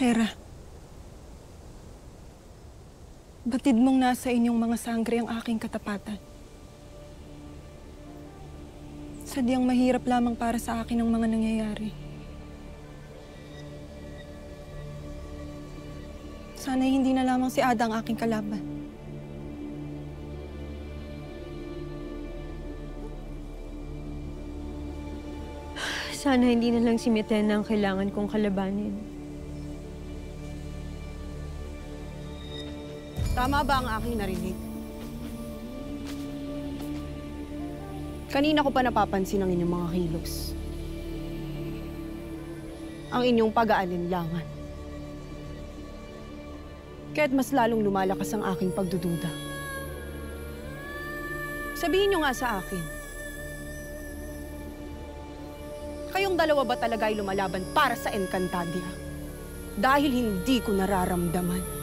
Pera. Batid mong nasa inyong mga sangre ang aking katapatan. Sadyang mahirap lamang para sa akin ang mga nangyayari. Sana'y hindi na lamang si Ada ang aking kalaban. Sana hindi na lang si Mitena ang kailangan kong kalabanin. Tama ba ang aking narinig? Kanina ko pa napapansin ang inyong mga kilos. Ang inyong pag-aalinlangan. Kaya't mas lalong lumalakas ang aking pagdududa. Sabihin niyo nga sa akin, kayong dalawa ba talaga ay lumalaban para sa Encantadia? Dahil hindi ko nararamdaman